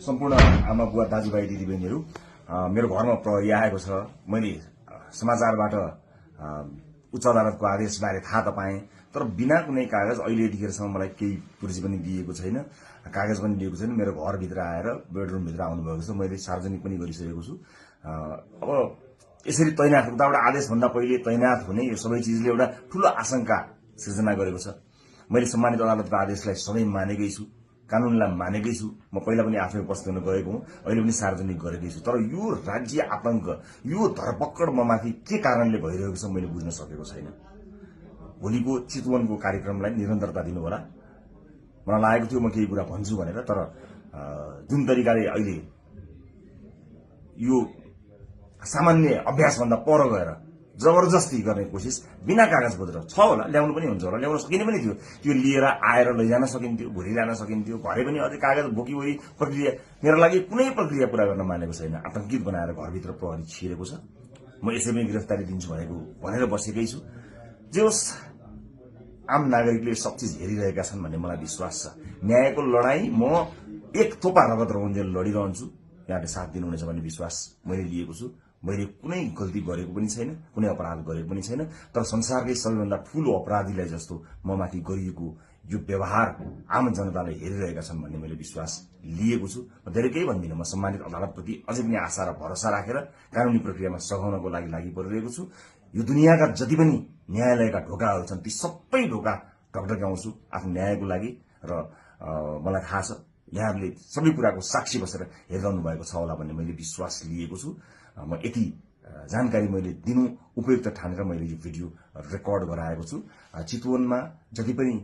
सम्पूर्ण आमा बुवा दाजुभाइ दिदीबहिनीहरू मेरो घरमा प्रहरी आएको छ। मैले समाचारबाट उच्च अदालतको आदेशबारे थाहा त पाएँ, तर बिना कुनै कागज अहिले यतिखेरसम्म मलाई केही पुर्जी पनि दिएको छैन, कागज पनि दिएको छैन। मेरो घरभित्र आएर बेडरुमभित्र आउनुभएको छ, मैले सार्वजनिक पनि गरिसकेको छु। अब यसरी तैनाथ उताबाट आदेशभन्दा पहिले तैनाथ हुने यो सबै चिजले एउटा ठूलो आशंका सृजना गरेको छ। मैले सम्मानित अदालतको आदेशलाई सधैँ मानेकै छु, कानूनलाई मानेकै छु। म पहिला पनि आफै उपस्थित हुन गएको हुँ, अहिले पनि सार्वजनिक गरेकै छु। तर यो राज्य आतंक, यो धरपकड ममाथि के कारणले भइरहेको छ मैले बुझ्न सकेको छैन। भोलिको चितवनको कार्यक्रमलाई निरन्तरता दिनुहोला। मलाई लागेको थियो म केही कुरा भन्छु भनेर, तर जुन तरिकाले अहिले यो सामान्य अभ्यासभन्दा पर गएर जबरजस्ती गर्ने कोसिस बिना कागज पत्र छ होला, ल्याउनु पनि हुन्छ होला, ल्याउन सकिने पनि थियो। त्यो लिएर आएर लैजान सकिन्थ्यो, भोलि ल्यान सकिन्थ्यो। घरै पनि अझै कागज बोकीवरी प्रक्रिया मेरो लागि कुनै प्रक्रिया पूरा गर्न मानेको छैन। आतंकित बनाएर घरभित्र प्रहरी छिरेको छ। म यसैमै गिरफ्तारी दिन्छु भनेर बसेकै छु। जे होस्, आम नागरिकले सब चिज हेरिरहेका छन् भन्ने मलाई विश्वास छ। न्यायको लडाईँ म एक थोपा रगत रहुन्जेल लडिरहन्छु। यहाँले साथ दिनुहुनेछ भन्ने विश्वास मैले लिएको छु। मैले कुनै गल्ती गरेको पनि छैन, कुनै अपराध गरेको पनि छैन, तर संसारकै सबैभन्दा ठूलो अपराधीलाई जस्तो ममाथि गरिएको यो व्यवहार आम जनताले हेरिरहेका छन् भन्ने मैले विश्वास लिएको छु। म धेरै केही भन्दिनँ। म सम्मानित अदालतप्रति अझै पनि आशा र भरोसा राखेर कानूनी प्रक्रियामा सघाउनको लागि परिरहेको छु। यो दुनियाँका जति पनि न्यायालयका ढोकाहरू छन् ती सबै ढोका ढकढक्याउँछु आफ्नो न्यायको लागि। र मलाई थाहा छ यहाँहरूले सबै कुराको साक्षी बसेर हेरिरहनु भएको छ होला भन्ने मैले विश्वास लिएको छु। म यति जानकारी मैले दिनु उपयुक्त ठानेर मैले यो भिडियो रेकर्ड गराएको छु। चितवनमा जति पनि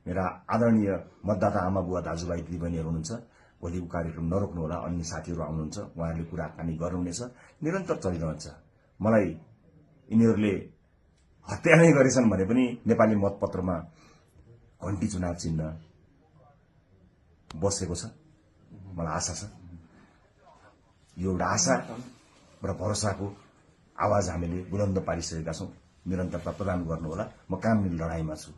मेरा आदरणीय मतदाता आमा बुवा दाजुभाइ दिदीबहिनीहरू हुनुहुन्छ, भोलिको कार्यक्रम नरोक्नुहोला। अन्य साथीहरू आउनुहुन्छ, उहाँहरूले कुराकानी गर्नुहुनेछ, निरन्तर चलिरहन्छ। मलाई यिनीहरूले हत्या नै गरेछन् भने पनि नेपाली मतपत्रमा घण्टी चुनाव चिन्ह बसेको छ। मलाई आशा छ, यो एउटा आशा र भरोसाको आवाज हामीले बुलन्द पारिसकेका छौँ। निरन्तरता प्रदान गर्नुहोला। म कानुनी लडाईँमा छु।